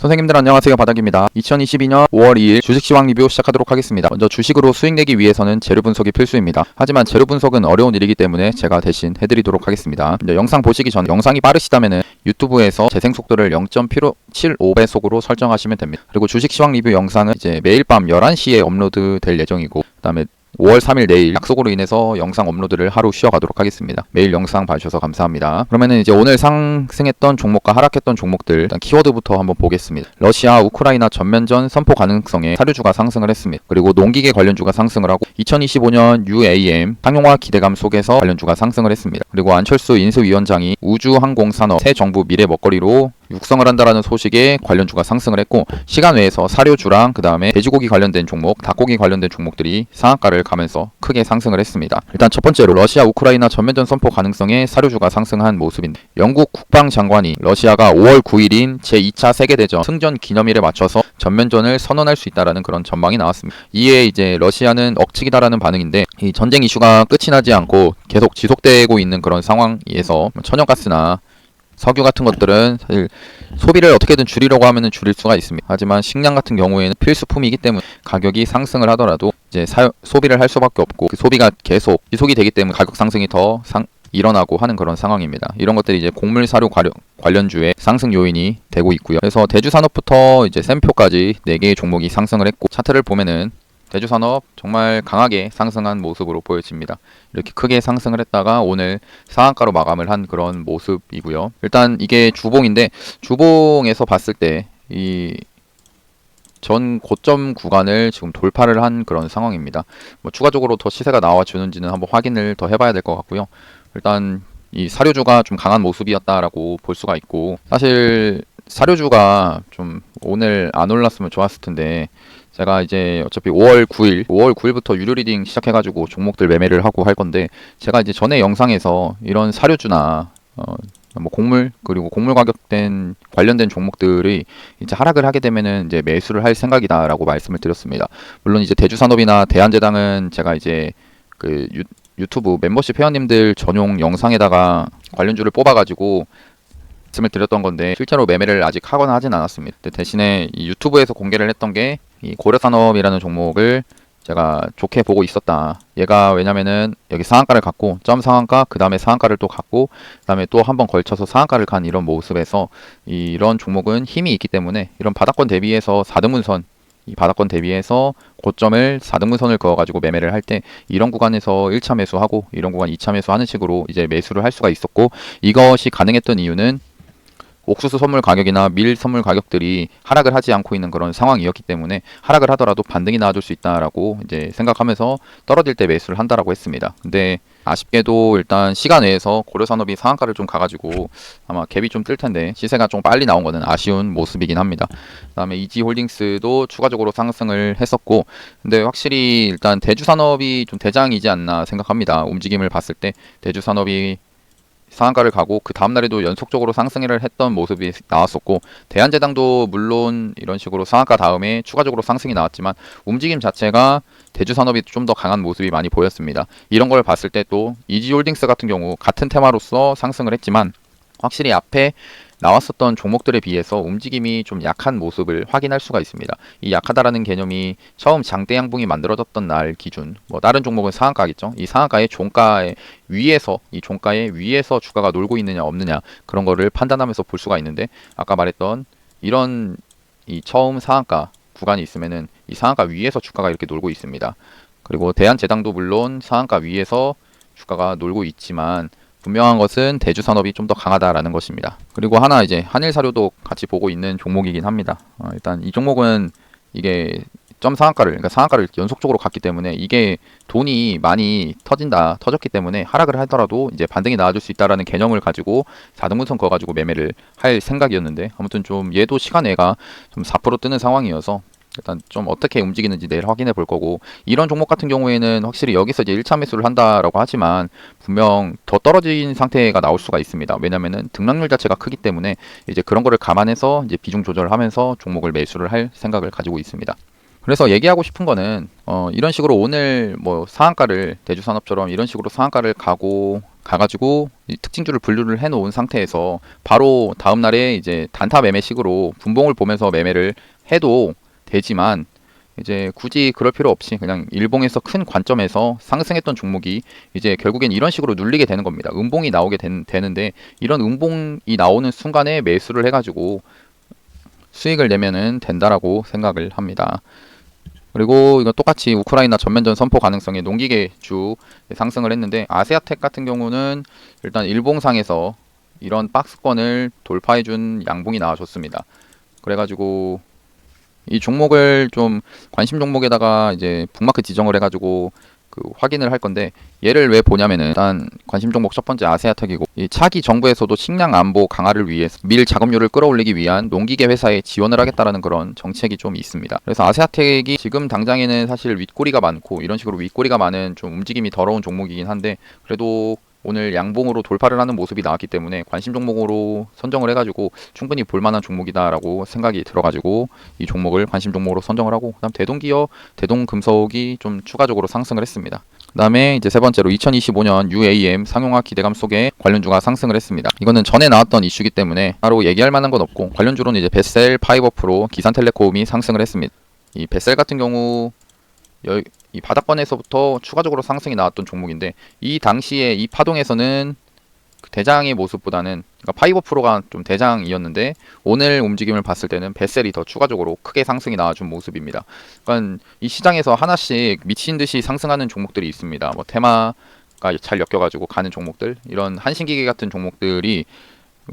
선생님들 안녕하세요, 바닥입니다. 2022년 5월 2일 주식 시황 리뷰 시작하도록 하겠습니다. 먼저 주식으로 수익 내기 위해서는 재료 분석이 필수입니다. 하지만 재료 분석은 어려운 일이기 때문에 제가 대신 해드리도록 하겠습니다. 영상 보시기 전 영상이 빠르시다면 유튜브에서 재생 속도를 0.75배속으로 설정하시면 됩니다. 그리고 주식 시황 리뷰 영상은 이제 매일 밤 11시에 업로드 될 예정이고, 그 다음에 5월 3일 내일 약속으로 인해서 영상 업로드를 하루 쉬어가도록 하겠습니다. 매일 영상 봐주셔서 감사합니다. 그러면은 이제 오늘 상승했던 종목과 하락했던 종목들 일단 키워드부터 한번 보겠습니다. 러시아 우크라이나 전면전 선포 가능성에 사료주가 상승을 했습니다. 그리고 농기계 관련주가 상승을 하고 2025년 UAM 상용화 기대감 속에서 관련주가 상승을 했습니다. 그리고 안철수 인수위원장이 우주항공산업 새 정부 미래 먹거리로 육성을 한다라는 소식에 관련주가 상승을 했고, 시간 외에서 사료주랑 그 다음에 돼지고기 관련된 종목, 닭고기 관련된 종목들이 상한가를 가면서 크게 상승을 했습니다. 일단 첫 번째로 러시아 우크라이나 전면전 선포 가능성에 사료주가 상승한 모습인데, 영국 국방장관이 러시아가 5월 9일인 제2차 세계대전 승전 기념일에 맞춰서 전면전을 선언할 수 있다라는 그런 전망이 나왔습니다. 이에 이제 러시아는 억측이다라는 반응인데, 이 전쟁 이슈가 끝이 나지 않고 계속 지속되고 있는 그런 상황에서 천연가스나 석유 같은 것들은 사실 소비를 어떻게든 줄이려고 하면은 줄일 수가 있습니다. 하지만 식량 같은 경우에는 필수품이기 때문에 가격이 상승을 하더라도 이제 소비를 할 수밖에 없고, 그 소비가 계속 지속이 되기 때문에 가격 상승이 더 일어나고 하는 그런 상황입니다. 이런 것들이 이제 곡물 사료 관련주의 상승 요인이 되고 있고요. 그래서 대주산업부터 이제 샘표까지 4개의 종목이 상승을 했고, 차트를 보면은 대주산업 정말 강하게 상승한 모습으로 보여집니다. 이렇게 크게 상승을 했다가 오늘 상한가로 마감을 한 그런 모습이고요. 일단 이게 주봉인데, 주봉에서 봤을 때 이 전 고점 구간을 지금 돌파를 한 그런 상황입니다. 뭐 추가적으로 더 시세가 나와주는지는 한번 확인을 더 해봐야 될 것 같고요. 일단 이 사료주가 좀 강한 모습이었다라고 볼 수가 있고, 사실 사료주가 좀 오늘 안 올랐으면 좋았을 텐데, 제가 이제 어차피 5월 9일부터 유료 리딩 시작해가지고 종목들 매매를 하고 할 건데, 제가 이제 전에 영상에서 이런 사료주나 뭐 곡물, 그리고 곡물 관련된 종목들이 이제 하락을 하게 되면은 이제 매수를 할 생각이다라고 말씀을 드렸습니다. 물론 이제 대주산업이나 대한제당은 제가 이제 그 유튜브 멤버십 회원님들 전용 영상에다가 관련주를 뽑아가지고 말씀을 드렸던 건데, 실제로 매매를 아직 하거나 하진 않았습니다. 대신에 이 유튜브에서 공개를 했던 게 이 고려산업이라는 종목을 제가 좋게 보고 있었다. 얘가 왜냐면은 여기 상한가를 갖고 점 상한가, 그 다음에 상한가를 또 갖고, 그 다음에 또 한 번 걸쳐서 상한가를 간 이런 모습에서 이런 종목은 힘이 있기 때문에 이런 바닥권 대비해서 4등분선, 이 바닥권 대비해서 고점을 4등분선을 그어가지고 매매를 할 때 이런 구간에서 1차 매수하고 이런 구간 2차 매수하는 식으로 이제 매수를 할 수가 있었고, 이것이 가능했던 이유는 옥수수 선물 가격이나 밀 선물 가격들이 하락을 하지 않고 있는 그런 상황이었기 때문에, 하락을 하더라도 반등이 나와줄 수 있다라고 이제 생각하면서 떨어질 때 매수를 한다라고 했습니다. 근데 아쉽게도 일단 시간 외에서 고려산업이 상한가를 좀 가가지고 아마 갭이 좀 뜰 텐데 시세가 좀 빨리 나온 거는 아쉬운 모습이긴 합니다. 그다음에 이지홀딩스도 추가적으로 상승을 했었고, 근데 확실히 일단 대주산업이 좀 대장이지 않나 생각합니다. 움직임을 봤을 때 대주산업이 상한가를 가고 그 다음날에도 연속적으로 상승을 했던 모습이 나왔었고, 대한제당도 물론 이런 식으로 상한가 다음에 추가적으로 상승이 나왔지만 움직임 자체가 대주산업이 좀 더 강한 모습이 많이 보였습니다. 이런 걸 봤을 때 또 이지홀딩스 같은 경우 같은 테마로서 상승을 했지만 확실히 앞에 나왔었던 종목들에 비해서 움직임이 좀 약한 모습을 확인할 수가 있습니다. 이 약하다라는 개념이 처음 장대 양봉이 만들어졌던 날 기준, 뭐 다른 종목은 상한가겠죠. 이 상한가의 종가의 위에서, 이 종가의 위에서 주가가 놀고 있느냐 없느냐, 그런 거를 판단하면서 볼 수가 있는데, 아까 말했던 이런 이 처음 상한가 구간이 있으면은 이 상한가 위에서 주가가 이렇게 놀고 있습니다. 그리고 대한제당도 물론 상한가 위에서 주가가 놀고 있지만 분명한 것은 대주산업이 좀 더 강하다라는 것입니다. 그리고 하나 이제 한일사료도 같이 보고 있는 종목이긴 합니다. 일단 이 종목은 이게 점 상한가를, 그러니까 상한가를 연속적으로 갔기 때문에 이게 돈이 많이 터졌기 때문에 하락을 하더라도 이제 반등이 나와줄 수 있다라는 개념을 가지고 4등분선 그어가지고 매매를 할 생각이었는데, 아무튼 좀 얘도 시간외가 좀 4% 뜨는 상황이어서 일단 좀 어떻게 움직이는지 내일 확인해 볼 거고, 이런 종목 같은 경우에는 확실히 여기서 이제 1차 매수를 한다라고 하지만 분명 더 떨어진 상태가 나올 수가 있습니다. 왜냐면은 등락률 자체가 크기 때문에 이제 그런 거를 감안해서 이제 비중 조절을 하면서 종목을 매수를 할 생각을 가지고 있습니다. 그래서 얘기하고 싶은 거는 이런 식으로 오늘 뭐 상한가를 대주산업처럼 이런 식으로 상한가를 가고 가가지고 이 특징주를 분류를 해 놓은 상태에서 바로 다음 날에 이제 단타 매매식으로 분봉을 보면서 매매를 해도 되지만, 이제 굳이 그럴 필요 없이 그냥 일봉에서 큰 관점에서 상승했던 종목이 이제 결국엔 이런 식으로 눌리게 되는 겁니다. 음봉이 나오게 되는데, 이런 음봉이 나오는 순간에 매수를 해가지고 수익을 내면은 된다라고 생각을 합니다. 그리고 이거 똑같이 우크라이나 전면전 선포 가능성에 농기계주 상승을 했는데, 아세아텍 같은 경우는 일단 일봉상에서 이런 박스권을 돌파해준 양봉이 나와줬습니다. 그래가지고 이 종목을 좀 관심 종목에다가 이제 북마크 지정을 해가지고 그 확인을 할 건데, 얘를 왜 보냐면은 일단 관심 종목 첫 번째 아세아텍이고, 이 차기 정부에서도 식량 안보 강화를 위해서 밀 작업률을 끌어올리기 위한 농기계 회사에 지원을 하겠다라는 그런 정책이 좀 있습니다. 그래서 아세아텍이 지금 당장에는 사실 윗꼬리가 많고, 이런 식으로 윗꼬리가 많은 좀 움직임이 더러운 종목이긴 한데, 그래도 오늘 양봉으로 돌파를 하는 모습이 나왔기 때문에 관심 종목으로 선정을 해가지고 충분히 볼만한 종목이다라고 생각이 들어가지고 이 종목을 관심 종목으로 선정을 하고, 그다음 대동기업, 대동금속이 좀 추가적으로 상승을 했습니다. 그 다음에 이제 세 번째로 2025년 UAM 상용화 기대감 속에 관련주가 상승을 했습니다. 이거는 전에 나왔던 이슈이기 때문에 따로 얘기할 만한 건 없고, 관련주로는 이제 베셀, 파이버프로, 기산텔레콤이 상승을 했습니다. 이 베셀 같은 경우 이 바닥권에서부터 추가적으로 상승이 나왔던 종목인데, 이 당시에 이 파동에서는 그 대장의 모습보다는, 그러니까 파이버 프로가 좀 대장이었는데, 오늘 움직임을 봤을 때는 베셀이 더 추가적으로 크게 상승이 나와준 모습입니다. 그러니까 이 시장에서 하나씩 미친 듯이 상승하는 종목들이 있습니다. 뭐 테마가 잘 엮여가지고 가는 종목들, 이런 한신기계 같은 종목들이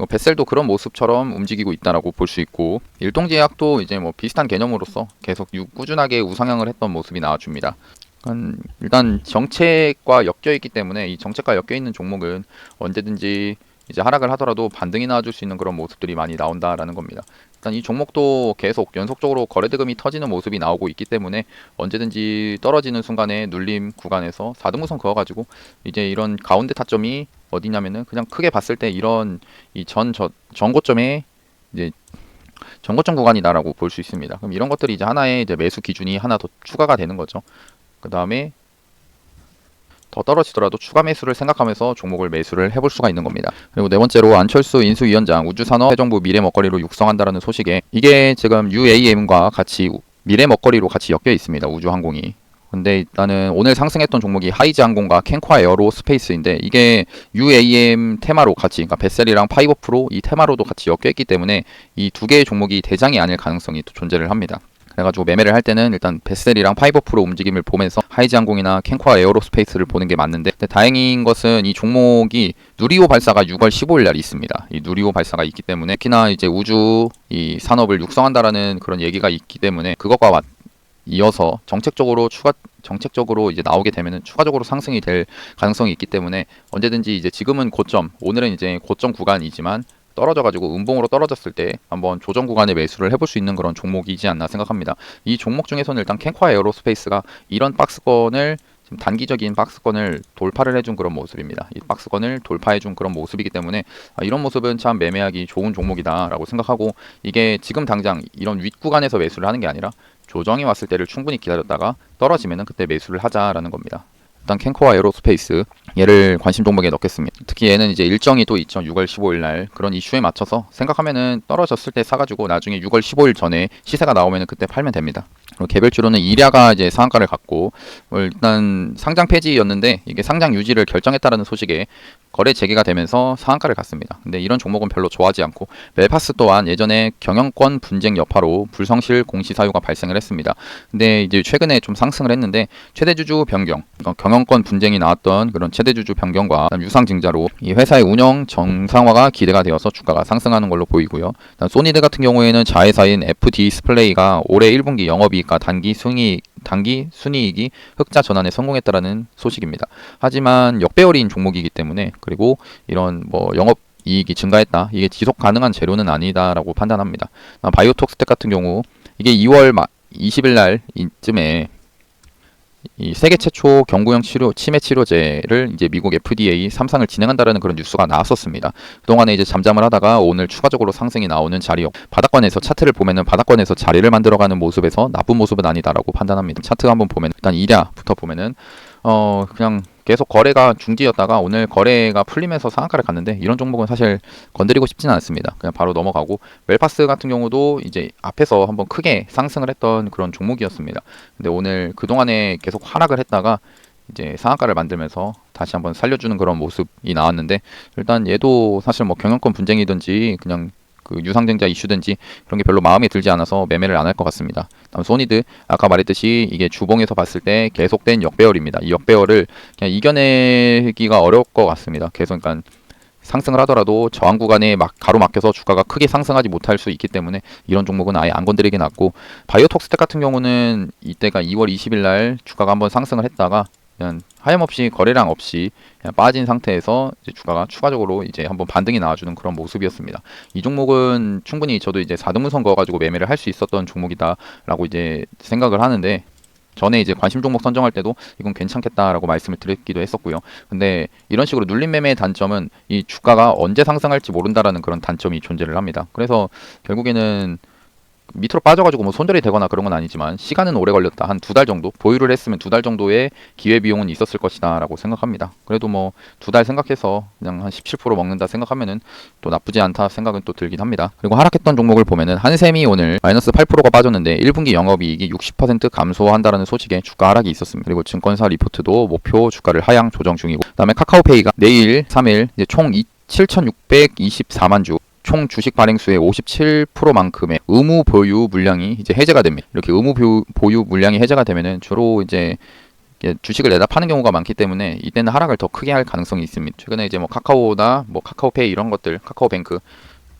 베셀도 그런 모습처럼 움직이고 있다라고 볼 수 있고, 일동제약도 이제 뭐 비슷한 개념으로서 계속 꾸준하게 우상향을 했던 모습이 나와줍니다. 일단 정책과 엮여 있기 때문에, 이 정책과 엮여 있는 종목은 언제든지 이제 하락을 하더라도 반등이 나와줄 수 있는 그런 모습들이 많이 나온다라는 겁니다. 일단 이 종목도 계속 연속적으로 거래대금이 터지는 모습이 나오고 있기 때문에 언제든지 떨어지는 순간에 눌림 구간에서 4등분선 그어가지고 이제 이런 가운데 타점이 어디냐면은, 그냥 크게 봤을 때 이런 이 전고점에 이제 전고점 구간이다라고 볼 수 있습니다. 그럼 이런 것들이 이제 하나의 이제 매수 기준이 하나 더 추가가 되는 거죠. 그 다음에 더 떨어지더라도 추가 매수를 생각하면서 종목을 매수를 해볼 수가 있는 겁니다. 그리고 네 번째로 안철수 인수위원장 우주산업 새 정부 미래 먹거리로 육성한다라는 소식에, 이게 지금 UAM과 같이 미래 먹거리로 같이 엮여 있습니다. 우주항공이. 근데 일단은 오늘 상승했던 종목이 하이즈항공과 캔ኳ 에어로스페이스인데, 이게 UAM 테마로 같이, 그러니까 베셀이랑 파이버프로 이 테마로도 같이 엮여 있기 때문에 이 두 개의 종목이 대장이 아닐 가능성이 또 존재를 합니다. 그래가지고 매매를 할 때는 일단 베셀이랑 파이버프로 움직임을 보면서 하이즈항공이나 캔ኳ 에어로스페이스를 보는 게 맞는데, 근데 다행인 것은 이 종목이 누리호 발사가 6월 15일 날 있습니다. 이 누리호 발사가 있기 때문에, 특히나 이제 우주 이 산업을 육성한다라는 그런 얘기가 있기 때문에, 그것과 이어서 정책적으로 이제 나오게 되면은 추가적으로 상승이 될 가능성이 있기 때문에, 언제든지 이제 지금은 고점, 오늘은 이제 고점 구간이지만 떨어져가지고 음봉으로 떨어졌을 때 한번 조정 구간에 매수를 해볼 수 있는 그런 종목이지 않나 생각합니다. 이 종목 중에서는 일단 캔ኳ 에어로스페이스가 이런 박스권을, 지금 단기적인 박스권을 돌파를 해준 그런 모습입니다. 이 박스권을 돌파해준 그런 모습이기 때문에 이런 모습은 참 매매하기 좋은 종목이다라고 생각하고, 이게 지금 당장 이런 윗구간에서 매수를 하는 게 아니라 조정이 왔을 때를 충분히 기다렸다가 떨어지면은 그때 매수를 하자라는 겁니다. 일단 캔코와 에어로스페이스, 얘를 관심 종목에 넣겠습니다. 특히 얘는 이제 일정이 또 있죠. 6월 15일 날 그런 이슈에 맞춰서 생각하면은 떨어졌을 때 사가지고 나중에 6월 15일 전에 시세가 나오면은 그때 팔면 됩니다. 그리고 개별주로는 이랴가 이제 상한가를 갖고, 일단 상장 폐지였는데 이게 상장 유지를 결정했다라는 소식에 거래 재개가 되면서 상한가를 갔습니다. 근데 이런 종목은 별로 좋아하지 않고, 멜파스 또한 예전에 경영권 분쟁 여파로 불성실 공시 사유가 발생을 했습니다. 근데 이제 최근에 좀 상승을 했는데, 최대주주 변경, 그러니까 경영권 분쟁이 나왔던 그런 최대주주 변경과 유상 증자로 이 회사의 운영 정상화가 기대가 되어서 주가가 상승하는 걸로 보이고요. 소니드 같은 경우에는 자회사인 FD 디스플레이가 올해 1분기 영업이익과 단기 순이익이 흑자 전환에 성공했다라는 소식입니다. 하지만 역배열인 종목이기 때문에, 그리고 이런 뭐 영업 이익이 증가했다, 이게 지속 가능한 재료는 아니다라고 판단합니다. 바이오톡스텍 같은 경우 이게 2월 20일 날 이쯤에 이 세계 최초 경구용 치매 치료제를 이제 미국 FDA 3상을 진행한다라는 그런 뉴스가 나왔었습니다. 그동안에 이제 잠잠을 하다가 오늘 추가적으로 상승이 나오는 자리였고, 바닥권에서 차트를 보면은 바닥권에서 자리를 만들어가는 모습에서 나쁜 모습은 아니다라고 판단합니다. 차트 한번 보면 일단 이랴부터 보면은 그냥 계속 거래가 중지였다가 오늘 거래가 풀리면서 상한가를 갔는데 이런 종목은 사실 건드리고 싶지는 않습니다. 그냥 바로 넘어가고 웰파스 같은 경우도 이제 앞에서 한번 크게 상승을 했던 그런 종목이었습니다. 근데 오늘 그동안에 계속 하락을 했다가 이제 상한가를 만들면서 다시 한번 살려주는 그런 모습이 나왔는데 일단 얘도 사실 뭐 경영권 분쟁이든지 그냥 그 유상증자 이슈든지 그런 게 별로 마음에 들지 않아서 매매를 안 할 것 같습니다. 다음 소니드 아까 말했듯이 이게 주봉에서 봤을 때 계속된 역배열입니다. 이 역배열을 그냥 이겨내기가 어려울 것 같습니다. 계속 그러니까 상승을 하더라도 저항 구간에 막 가로막혀서 주가가 크게 상승하지 못할 수 있기 때문에 이런 종목은 아예 안 건드리게 놨고 바이오톡스텍 같은 경우는 이때가 2월 20일 날 주가가 한번 상승을 했다가 그냥 하염없이 거래량 없이 그냥 빠진 상태에서 이제 주가가 추가적으로 이제 한번 반등이 나와주는 그런 모습이었습니다. 이 종목은 충분히 저도 이제 4등분선 그어가지고 매매를 할 수 있었던 종목이다라고 이제 생각을 하는데 전에 이제 관심 종목 선정할 때도 이건 괜찮겠다라고 말씀을 드렸기도 했었고요. 근데 이런 식으로 눌림 매매의 단점은 이 주가가 언제 상승할지 모른다라는 그런 단점이 존재를 합니다. 그래서 결국에는 밑으로 빠져가지고 뭐 손절이 되거나 그런 건 아니지만 시간은 오래 걸렸다. 한 2달 정도 보유를 했으면 2달 정도의 기회 비용은 있었을 것이다 라고 생각합니다. 그래도 뭐 2달 생각해서 그냥 한 17% 먹는다 생각하면은 또 나쁘지 않다 생각은 또 들긴 합니다. 그리고 하락했던 종목을 보면은 한샘이 오늘 마이너스 8%가 빠졌는데 1분기 영업이익이 60% 감소한다라는 소식에 주가 하락이 있었습니다. 그리고 증권사 리포트도 목표 주가를 하향 조정 중이고 그다음에 카카오페이가 내일 3일 이제 총 7,624만 주 총 주식 발행수의 57%만큼의 의무 보유 물량이 이제 해제가 됩니다. 이렇게 의무 보유 물량이 해제가 되면은 주로 이제 주식을 내다 파는 경우가 많기 때문에 이때는 하락을 더 크게 할 가능성이 있습니다. 최근에 이제 뭐 카카오나 뭐 카카오페이 이런 것들, 카카오뱅크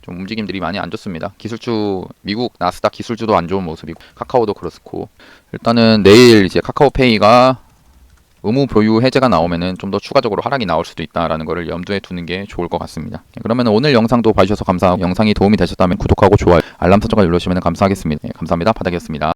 좀 움직임들이 많이 안 좋습니다. 기술주 미국 나스닥 기술주도 안 좋은 모습이고 카카오도 그렇고 일단은 내일 이제 카카오페이가 의무 보유 해제가 나오면은 좀 더 추가적으로 하락이 나올 수도 있다라는 거를 염두에 두는 게 좋을 것 같습니다. 그러면 오늘 영상도 봐주셔서 감사하고 영상이 도움이 되셨다면 구독하고 좋아요, 알람 설정을 눌러주시면 감사하겠습니다. 감사합니다. 바닥이었습니다.